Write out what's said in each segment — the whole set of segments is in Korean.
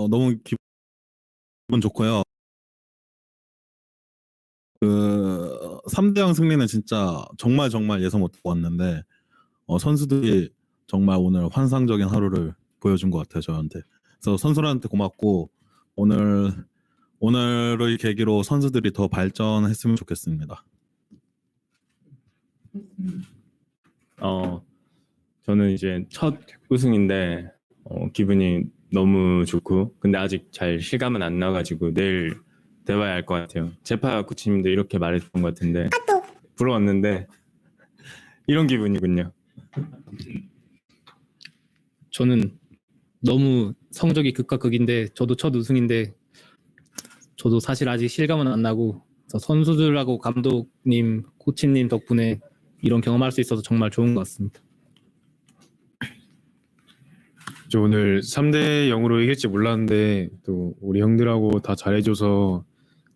너무 기분 좋고요. 3대 0 승리는 진짜 정말 정말 예상 못하고 왔는데 선수들이 정말 오늘 환상적인 하루를 보여준 것 같아요, 저한테. 그래서 선수들한테 고맙고 오늘의 계기로 선수들이 더 발전했으면 좋겠습니다. 저는 이제 첫 우승인데 기분이 너무 좋고, 근데 아직 잘 실감은 안 나가지고 내일 돼봐야 알 것 같아요. 제파 코치님도 이렇게 말했던 것 같은데 부러웠는데 이런 기분이군요. 저는 너무 성적이 극과 극인데 저도 첫 우승인데 저도 사실 아직 실감은 안 나고 선수들하고 감독님, 코치님 덕분에 이런 경험할 수 있어서 정말 좋은 것 같습니다. 저 오늘 3대 0으로 이길지 몰랐는데 또 우리 형들하고 다 잘해줘서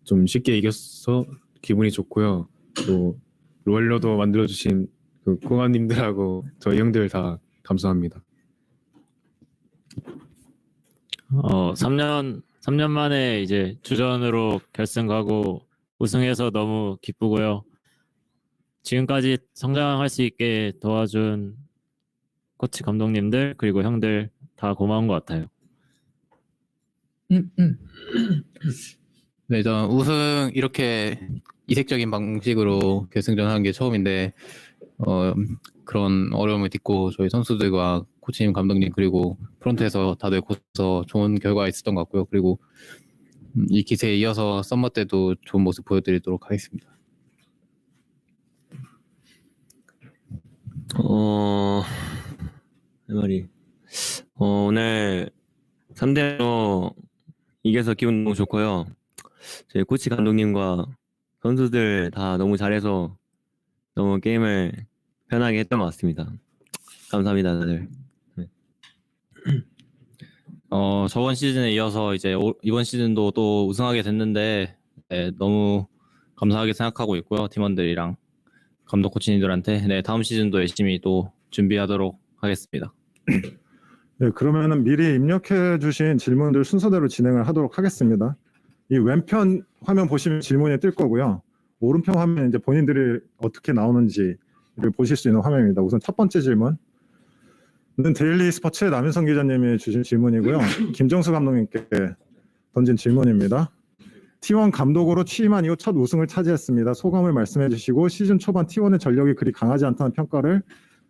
좀 쉽게 이겼어 기분이 좋고요. 또 롤러도 만들어주신 그 공아님들하고 저희 형들 다 감사합니다. 3년 만에 이제 주전으로 결승 가고 우승해서 너무 기쁘고요. 지금까지 성장할 수 있게 도와준 코치 감독님들 그리고 형들 다 고마운 것 같아요. 네, 전 우승 이렇게 이색적인 방식으로 결승전 하는 게 처음인데 그런 어려움을 딛고 저희 선수들과 코치님, 감독님 그리고 프런트에서 다들 고쳐서 좋은 결과가 있었던 것 같고요. 그리고 이 기세에 이어서 썸머 때도 좋은 모습 보여드리도록 하겠습니다. 오늘 3대0로 이겨서 기분 너무 좋고요. 저희 코치 감독님과 선수들 다 너무 잘해서 너무 게임을 편하게 했던 것 같습니다. 감사합니다, 다들. 네. 저번 시즌에 이어서 이제 이번 시즌도 또 우승하게 됐는데 너무 감사하게 생각하고 있고요. 팀원들이랑 감독 코치님들한테 다음 시즌도 열심히 또 준비하도록 하겠습니다. 네, 그러면은 미리 입력해 주신 질문들 순서대로 진행을 하도록 하겠습니다. 이 왼편 화면 보시면 질문이 뜰 거고요. 오른편 화면 이제 본인들이 어떻게 나오는지를 보실 수 있는 화면입니다. 우선 첫 번째 질문은 데일리 스포츠의 남윤성 기자님이 주신 질문이고요. 김정수 감독님께 던진 질문입니다. T1 감독으로 취임한 이후 첫 우승을 차지했습니다. 소감을 말씀해 주시고 시즌 초반 T1의 전력이 그리 강하지 않다는 평가를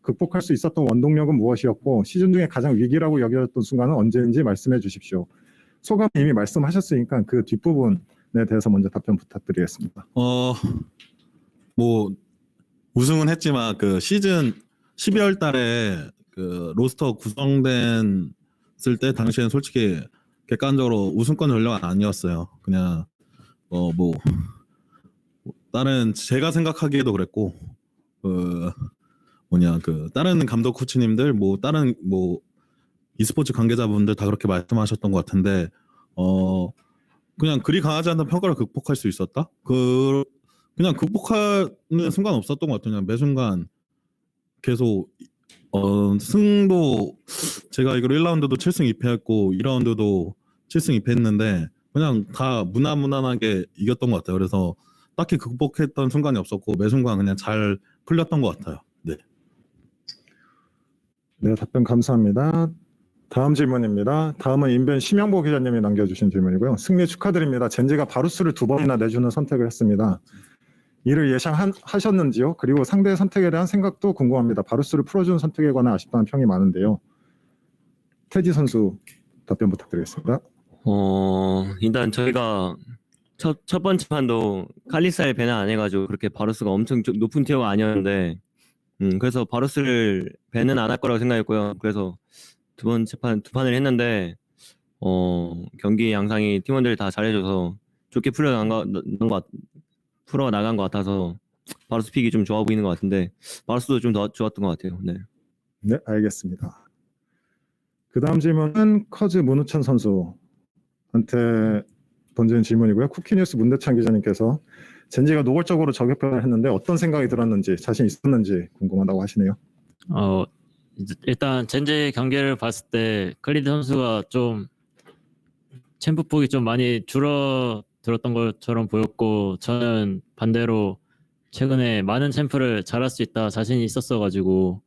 극복할 수 있었던 원동력은 무엇이었고 시즌 중에 가장 위기라고 여겨졌던 순간은 언제인지 말씀해 주십시오. 소감 이미 말씀하셨으니까 그 뒷부분에 대해서 먼저 답변 부탁드리겠습니다. 뭐 우승은 했지만 그 시즌 12월 달에 그 로스터 구성됐을 때 당시엔 솔직히 객관적으로 우승권 전력은 아니었어요. 그냥 뭐 다른 제가 생각하기에도 그랬고 다른 감독 코치님들 다른 e스포츠 관계자분들 다 그렇게 말씀하셨던 것 같은데 그냥 그리 강하지 않은 평가를 극복할 수 있었다? 그냥 극복하는 순간 없었던 것 같아요. 그냥 매 순간 계속 승도 제가 이걸 1라운드도 7승 2패했고 2라운드도 7승 2패했는데 그냥 다 무난하게 이겼던 것 같아요. 그래서 딱히 극복했던 순간이 없었고 매 순간 그냥 잘 풀렸던 것 같아요. 네. 네, 답변 감사합니다. 다음 질문입니다. 다음은 인벤 심영보 기자님이 남겨주신 질문이고요. 승리 축하드립니다. 젠지가 바루스를 2번이나 내주는 선택을 했습니다. 이를 예상하셨는지요? 그리고 상대의 선택에 대한 생각도 궁금합니다. 바루스를 풀어주는 선택에 관한 아쉽다는 평이 많은데요. 태지 선수 답변 부탁드리겠습니다. 일단 저희가 첫 번째 판도 칼리사를 배나 안 해가지고 그렇게 바루스가 엄청 높은 티어가 아니었는데 그래서 바루스를 배는 안 할 거라고 생각했고요. 그래서 두 판을 했는데 경기 양상이 팀원들이 다 잘해줘서 좋게 풀어 나간 것 같아서 바루스 픽이 좀 좋아 보이는 것 같은데 바루스도 좀 더 좋았던 것 같아요. 네. 네, 알겠습니다. 그 다음 질문은 커즈 문우천 선수한테 던지는 질문이고요. 쿠키뉴스 문대찬 기자님께서 젠지가 노골적으로 저격변을 했는데 어떤 생각이 들었는지 자신 있었는지 궁금하다고 하시네요. 일단 젠지 경기를 봤을 때 클리드 선수가 좀 챔프 폭이 좀 많이 줄어들었던 것처럼 보였고 저는 반대로 최근에 많은 챔프를 잘할 수 있다 자신이 있었어가지고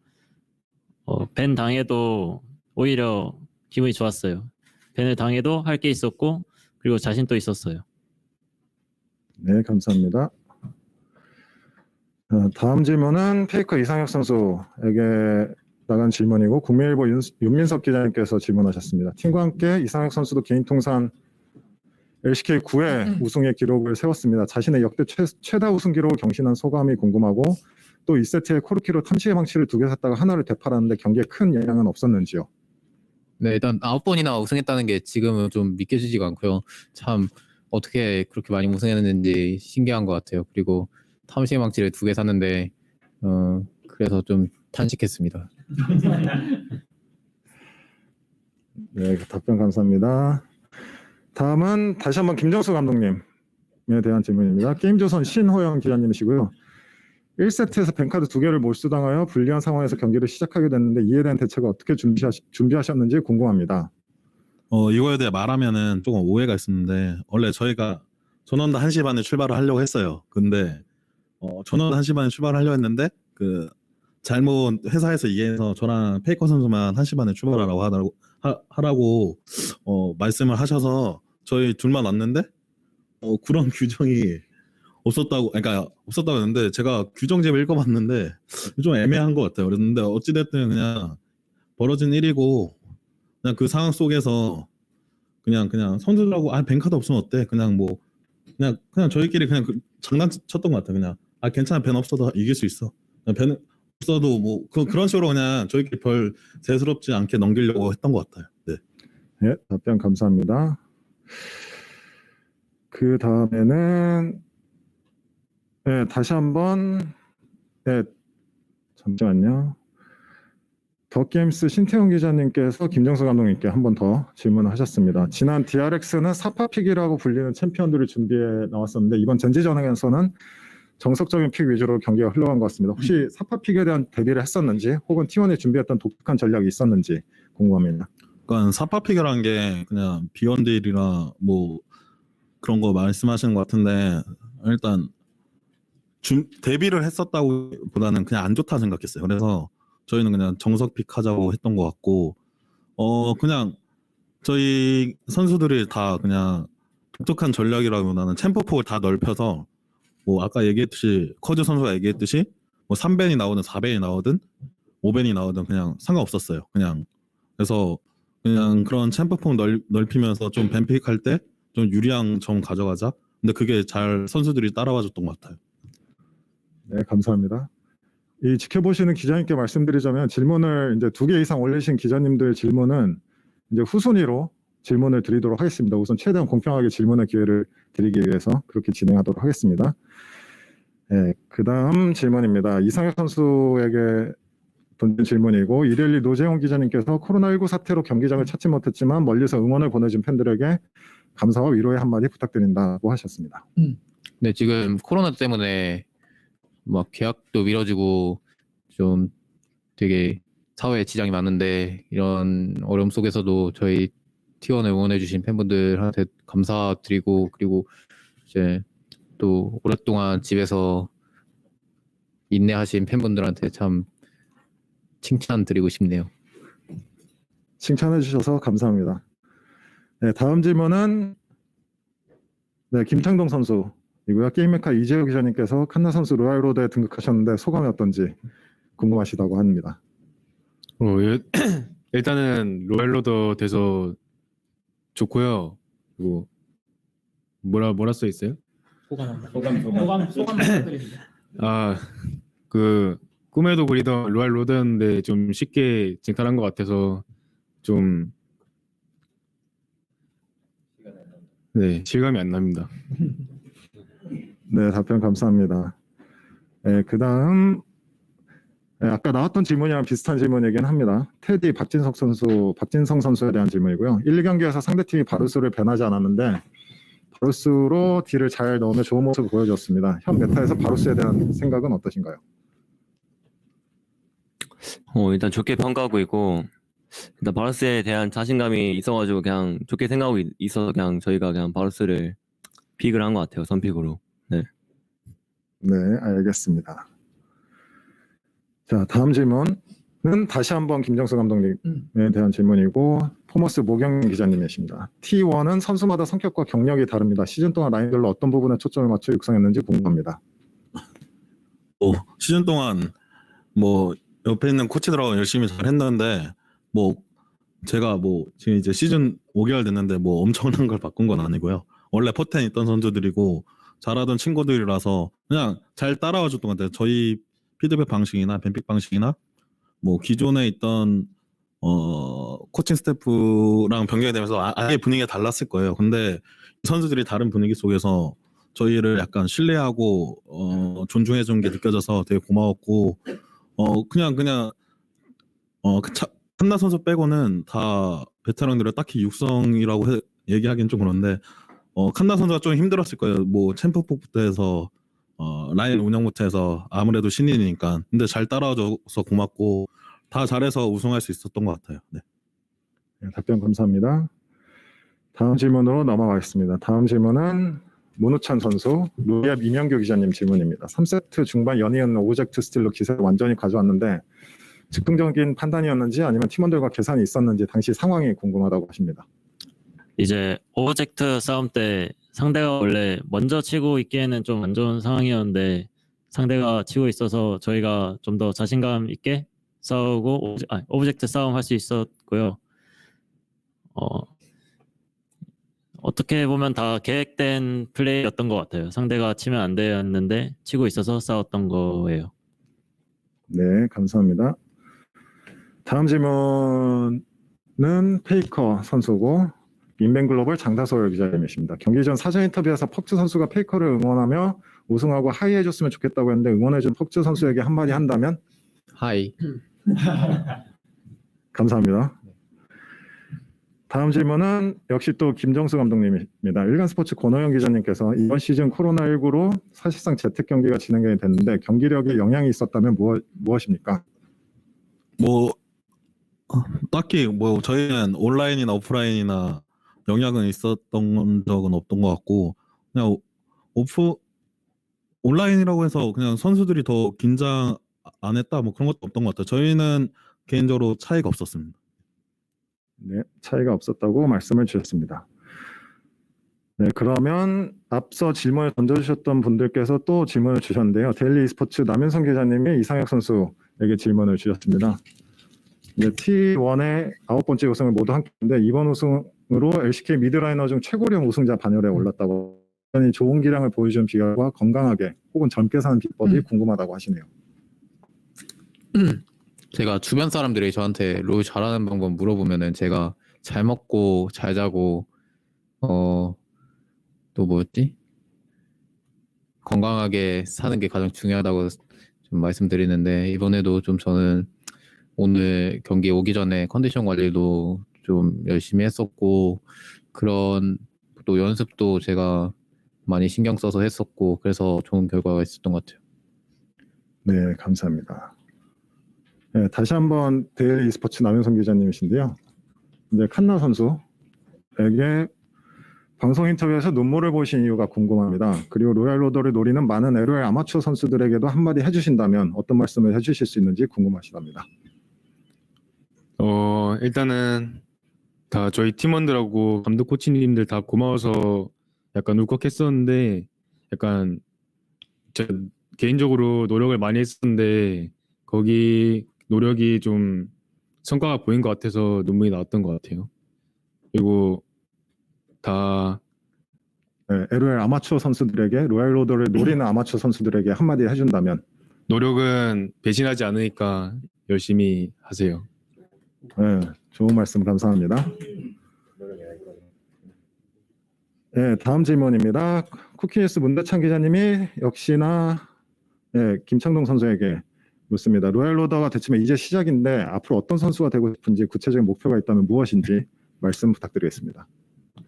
밴 당해도 오히려 기분이 좋았어요. 밴을 당해도 할 게 있었고 그리고 자신도 있었어요. 네, 감사합니다. 다음 질문은 페이커 이상혁 선수에게 나간 질문이고 국민일보 윤민석 기자님께서 질문하셨습니다. 팀과 함께 이상혁 선수도 개인 통산 LCK 9회 우승의 기록을 세웠습니다. 자신의 역대 최다 우승 기록을 경신한 소감이 궁금하고 또 2세트에 코르키로 탐지의 망치를 2개 샀다가 하나를 되팔았는데 경기에 큰 영향은 없었는지요? 네, 일단 9번이나 우승했다는 게 지금은 좀 믿겨지지가 않고요. 참 어떻게 그렇게 많이 우승했는지 신기한 것 같아요. 그리고 탐식의 망치를 2개 샀는데 그래서 좀 탄식했습니다. 네, 답변 감사합니다. 다음은 다시 한번 김정수 감독님에 대한 질문입니다. 게임조선 신호영 기자님이시고요. 1세트에서 뱅카드 2개를 몰수당하여 불리한 상황에서 경기를 시작하게 됐는데 이에 대한 대책을 어떻게 준비하셨는지 궁금합니다. 이거에 대해 말하면은 조금 오해가 있었는데 원래 저희가 전원도 1시 반에 출발을 하려고 했어요. 근데 전원도 1시 반에 출발을 하려고 했는데 그 잘못 회사에서 이해해서 저랑 페이커 선수만 1시 반에 출발하라고 하라고 말씀을 하셔서 저희 둘만 왔는데 그런 규정이 없었다고 했는데 제가 규정집을 읽어봤는데 좀 애매한 것 같아요. 그랬는데 어찌됐든 그냥 벌어진 일이고 그냥 그 상황 속에서 그냥 선수들하고 뱅카드 없으면 어때? 그냥 저희끼리 그냥 장난쳤던 것 같아요. 그냥 괜찮아, 벤 없어도 이길 수 있어. 벤 없어도 뭐 그런 식으로 그냥 저희끼리 별 대수롭지 않게 넘기려고 했던 것 같아요. 네. 네, 답변 감사합니다. 그 다음에는 네, 다시 한번 잠시만요. 더 게임스 신태용 기자님께서 김정수 감독님께 한 번 더 질문하셨습니다. 지난 DRX는 사파픽이라고 불리는 챔피언들을 준비해 나왔었는데 이번 젠지전에서는 정석적인 픽 위주로 경기가 흘러간 것 같습니다. 혹시 사파픽에 대한 대비를 했었는지 혹은 T1에 준비했던 독특한 전략이 있었는지 궁금합니다. 그러니까 사파픽이라는 게 그냥 비원딜이나 뭐 그런 거 말씀하시는 것 같은데 일단 대비를 했었다고 보다는 그냥 안 좋다 생각했어요. 그래서 저희는 그냥 정석픽 하자고 했던 것 같고 그냥 저희 선수들이 다 그냥 독특한 전략이라기보다는 챔프폭을 다 넓혀서 뭐 아까 얘기했듯이 커즈 선수가 얘기했듯이 뭐 3벤이 나오든 4벤이 나오든 5벤이 나오든 그냥 상관없었어요. 그냥 그래서 그냥 그런 챔프폭 넓히면서 좀 벤픽할 때 좀 유리한 점 가져가자. 근데 그게 잘 선수들이 따라와줬던 것 같아요. 네, 감사합니다. 이 지켜보시는 기자님께 말씀드리자면 질문을 이제 2개 이상 올리신 기자님들 질문은 이제 후순위로 질문을 드리도록 하겠습니다. 우선 최대한 공평하게 질문의 기회를 드리기 위해서 그렇게 진행하도록 하겠습니다. 네, 그 다음 질문입니다. 이상혁 선수에게 던진 질문이고 이렐리 노재홍 기자님께서 코로나19 사태로 경기장을 찾지 못했지만 멀리서 응원을 보내준 팬들에게 감사와 위로의 한마디 부탁드린다고 하셨습니다. 네, 지금 코로나 때문에 막 계약도 미뤄지고 좀 되게 사회에 지장이 많은데 이런 어려움 속에서도 저희 T1을 응원해주신 팬분들한테 감사드리고 그리고 이제 또 오랫동안 집에서 인내하신 팬분들한테 참 칭찬드리고 싶네요. 칭찬해 주셔서 감사합니다. 네, 다음 질문은 김창동 선수이고요. 게임메카 이재호 기자님께서 칸나 선수 로얄로드에 등극하셨는데 소감이 어떤지 궁금하시다고 합니다. 일단은 로얄로더 돼서 좋고요. 그리고 뭐라 써 있어요? 소감 부탁드립니다. 그 꿈에도 그리던 로얄로드였는데 좀 쉽게 쟁탈한 것 같아서 좀 실감이 안 납니다. 네, 답변 감사합니다. 네, 그 다음 아까 나왔던 질문이랑 비슷한 질문이긴 합니다. 테디 박진성 선수에 대한 질문이고요. 1, 2경기에서 상대팀이 바루스를 배나지 않았는데 바루스로 딜을 잘 넣으며 좋은 모습을 보여줬습니다. 현 메타에서 바루스에 대한 생각은 어떠신가요? 일단 좋게 평가하고 있고 일단 바루스에 대한 자신감이 있어가지고 그냥 좋게 생각하고 있어서 그냥 저희가 그냥 바루스를 픽을 한 것 같아요. 선픽으로. 네, 알겠습니다. 자, 다음 질문은 다시 한번 김정수 감독님에 대한 질문이고 포머스 모경 기자님이십니다. T1은 선수마다 성격과 경력이 다릅니다. 시즌 동안 라인별로 어떤 부분에 초점을 맞춰 육성했는지 궁금합니다. 시즌 동안 뭐 옆에 있는 코치들하고 열심히 잘 했는데 뭐 제가 뭐 지금 이제 시즌 5개월 됐는데 뭐 엄청난 걸 바꾼 건 아니고요. 원래 포텐 있던 선수들이고 잘하던 친구들이라서 그냥 잘 따라와 줬던 것 같아요. 저희 피드백 방식이나 뱀픽 방식이나 뭐 기존에 있던 코칭 스태프랑 변경이 되면서 아예 분위기가 달랐을 거예요. 근데 선수들이 다른 분위기 속에서 저희를 약간 신뢰하고 존중해 준 게 느껴져서 되게 고마웠고 그냥 한나 선수 빼고는 다 베테랑들을 딱히 육성이라고 얘기하기는 좀 그런데 칸나 선수가 좀 힘들었을 거예요. 뭐 챔프폭부터 해서 라인 운영부터 해서 아무래도 신인이니까. 근데 잘 따라와줘서 고맙고 다 잘해서 우승할 수 있었던 것 같아요. 네. 네, 답변 감사합니다. 다음 질문으로 넘어가겠습니다. 다음 질문은 문우찬 선수, 루이압 이명규 기자님 질문입니다. 3세트 중반 연이은 오브젝트 스틸로 기세를 완전히 가져왔는데 즉흥적인 판단이었는지 아니면 팀원들과 계산이 있었는지 당시 상황이 궁금하다고 하십니다. 이제 오브젝트 싸움 때 상대가 원래 먼저 치고 있기에는 좀 안 좋은 상황이었는데 상대가 치고 있어서 저희가 좀 더 자신감 있게 싸우고 오브젝트 싸움 할 수 있었고요. 어떻게 보면 다 계획된 플레이였던 것 같아요. 상대가 치면 안 되었는데 치고 있어서 싸웠던 거예요. 네, 감사합니다. 다음 질문은 페이커 선수고 인벤글로벌 장다솔 기자님이십니다. 경기 전 사전 인터뷰에서 퍽츠 선수가 페이커를 응원하며 우승하고 하이해줬으면 좋겠다고 했는데 응원해준 퍽츠 선수에게 한마디 한다면? 하이. 감사합니다. 다음 질문은 역시 또 김정수 감독님입니다. 일간스포츠 권호영 기자님께서 이번 시즌 코로나19로 사실상 재택 경기가 진행이 됐는데 경기력에 영향이 있었다면 무엇입니까? 뭐 딱히 뭐 저희는 온라인이나 오프라인이나 영향은 있었던 적은 없던 것 같고 그냥 온라인이라고 해서 그냥 선수들이 더 긴장 안 했다 뭐 그런 것도 없던 것 같아요. 저희는 개인적으로 차이가 없었습니다. 네, 차이가 없었다고 말씀을 주셨습니다. 네, 그러면 앞서 질문을 던져주셨던 분들께서 또 질문을 주셨는데요. 데일리 e스포츠 남현성 기자님이 이상혁 선수에게 질문을 주셨습니다. 네, T1의 9번째 우승을 모두 함께했는데 이번 우승으로 LCK 미드라이너 중 최고령 우승자 반열에 올랐다고 좋은 기량을 보여준 비결과 건강하게 혹은 젊게 사는 비법이 궁금하다고 하시네요. 제가 주변 사람들이 저한테 롤 잘하는 방법 물어보면은 제가 잘 먹고 잘 자고 또 뭐였지? 건강하게 사는 게 가장 중요하다고 좀 말씀드리는데 이번에도 좀 저는 오늘 경기 오기 전에 컨디션 관리도 좀 열심히 했었고 그런 또 연습도 제가 많이 신경 써서 했었고 그래서 좋은 결과가 있었던 것 같아요. 네, 감사합니다. 네, 다시 한번 데일리 e스포츠 남현성 기자님이신데요. 이제 칸나 선수에게 방송 인터뷰에서 눈물을 보신 이유가 궁금합니다. 그리고 로얄 로더를 노리는 많은 LOL 아마추어 선수들에게도 한마디 해주신다면 어떤 말씀을 해주실 수 있는지 궁금하시답니다. 일단은 다 저희 팀원들하고 감독 코치님들 다 고마워서 약간 울컥했었는데 약간 제 개인적으로 노력을 많이 했었는데 거기 노력이 좀 성과가 보인 것 같아서 눈물이 나왔던 것 같아요. 그리고 다 네, LOL 아마추어 선수들에게 로얄 로더를 노리는 아마추어 선수들에게 한마디 해준다면 노력은 배신하지 않으니까 열심히 하세요. 네, 좋은 말씀 감사합니다. 네, 다음 질문입니다. 쿠키뉴스 문대찬 기자님이 역시나 김창동 선수에게 묻습니다. 로얄 로더가 됐지만 이제 시작인데 앞으로 어떤 선수가 되고 싶은지 구체적인 목표가 있다면 무엇인지 말씀 부탁드리겠습니다.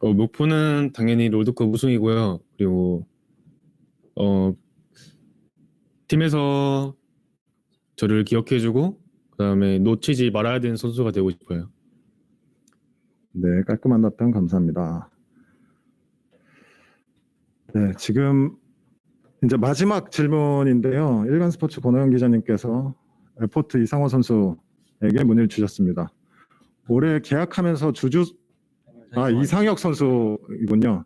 목표는 당연히 롤드컵 우승이고요. 그리고 팀에서 저를 기억해주고 그다음에 놓치지 말아야 되는 선수가 되고 싶어요. 네, 깔끔한 답변 감사합니다. 네, 지금 이제 마지막 질문인데요. 일간스포츠 권호영 기자님께서 에포트 이상호 선수에게 문의를 주셨습니다. 올해 계약하면서 이상혁 선수이군요.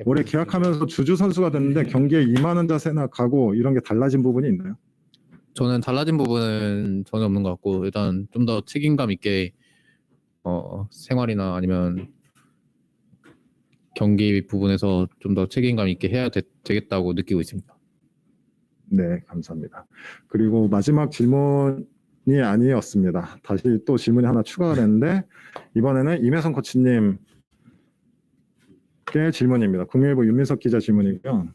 올해 계약하면서 주주 선수가 됐는데 경기에 임하는 자세나 각오 이런 게 달라진 부분이 있나요? 저는 달라진 부분은 전혀 없는 것 같고 일단 좀 더 책임감 있게 생활이나 아니면 경기 부분에서 좀 더 책임감 있게 해야 되겠다고 느끼고 있습니다. 네, 감사합니다. 그리고 마지막 질문이 아니었습니다. 다시 또 질문이 하나 추가가 됐는데 이번에는 임혜성 코치님께 질문입니다. 국민일보 윤민석 기자 질문이고요.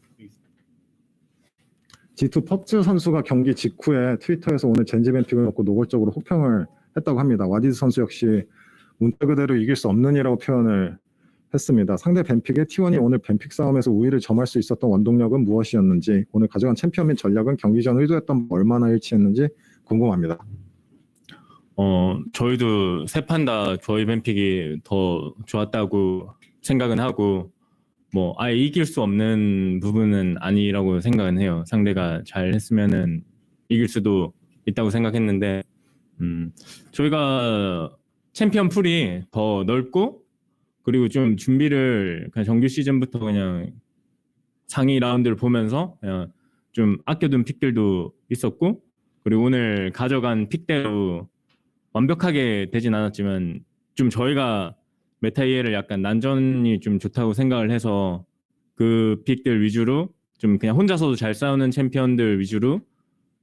G2 펍즈 선수가 경기 직후에 트위터에서 오늘 젠지 뱀픽을 놓고 노골적으로 혹평을 했다고 합니다. 와디즈 선수 역시 문자 그대로 이길 수 없는이라고 표현을 했습니다. 상대 뱀픽의 T1이 오늘 뱀픽 싸움에서 우위를 점할 수 있었던 원동력은 무엇이었는지, 오늘 가져간 챔피언 및 전략은 경기 전 의도했던 얼마나 일치했는지 궁금합니다. 저희도 세 판 다 저희 뱀픽이 더 좋았다고 생각은 하고 뭐 아예 이길 수 없는 부분은 아니라고 생각은 해요. 상대가 잘 했으면은 이길 수도 있다고 생각했는데 저희가 챔피언 풀이 더 넓고 그리고 좀 준비를 그냥 정규 시즌부터 그냥 상위 라운드를 보면서 그냥 좀 아껴둔 픽들도 있었고 그리고 오늘 가져간 픽대로 완벽하게 되진 않았지만 좀 저희가 메타 이해를 약간 난전이 좀 좋다고 생각을 해서 그 픽들 위주로 좀 그냥 혼자서도 잘 싸우는 챔피언들 위주로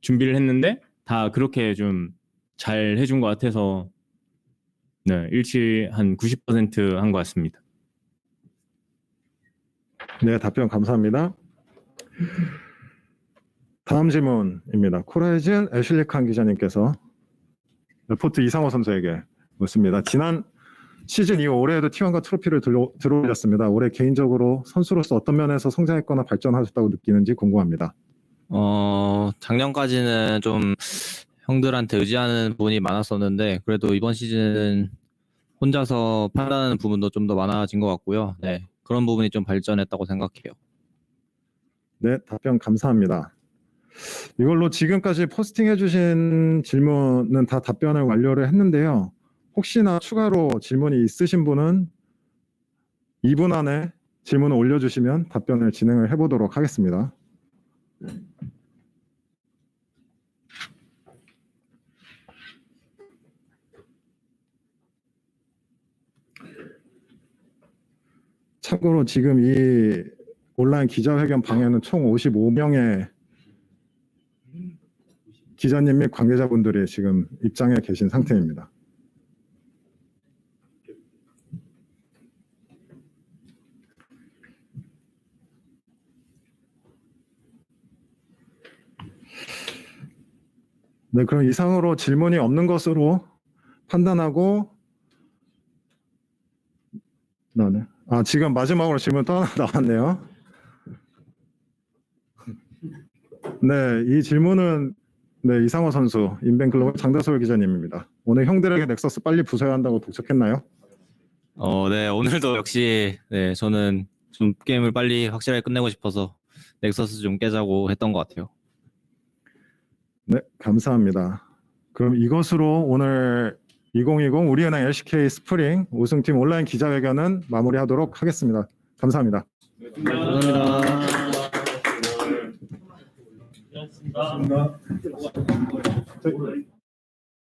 준비를 했는데 다 그렇게 좀 잘 해준 것 같아서 네, 일치 한 90% 한 것 같습니다. 네, 답변 감사합니다. 다음 질문입니다. 코라이즌 애슐리 칸 기자님께서 레포트 이상호 선수에게 묻습니다. 지난 시즌 이후 올해에도 T1과 트로피를 들어올렸습니다. 올해 개인적으로 선수로서 어떤 면에서 성장했거나 발전하셨다고 느끼는지 궁금합니다. 작년까지는 좀 형들한테 의지하는 부분이 많았었는데 그래도 이번 시즌은 혼자서 판단하는 부분도 좀 더 많아진 것 같고요. 네, 그런 부분이 좀 발전했다고 생각해요. 네, 답변 감사합니다. 이걸로 지금까지 포스팅해주신 질문은 다 답변을 완료를 했는데요. 혹시나 추가로 질문이 있으신 분은 2분 안에 질문을 올려주시면 답변을 진행을 해보도록 하겠습니다. 참고로 지금 이 온라인 기자회견 방에는 총 55명의 기자님 및 관계자분들이 지금 입장해 계신 상태입니다. 네, 그럼 이상으로 질문이 없는 것으로 판단하고 지금 마지막으로 질문 또 하나 나왔네요. 네, 이 질문은 네, 이상호 선수, 인벤글로벌 장다솔 기자님입니다. 오늘 형들에게 넥서스 빨리 부숴야 한다고 독촉했나요? 네, 오늘도 역시 네, 저는 좀 게임을 빨리 확실하게 끝내고 싶어서 넥서스 좀 깨자고 했던 것 같아요. 네, 감사합니다. 그럼 이것으로 오늘 2020 우리은행 LCK 스프링 우승팀 온라인 기자회견은 마무리하도록 하겠습니다. 감사합니다. 감사합니다.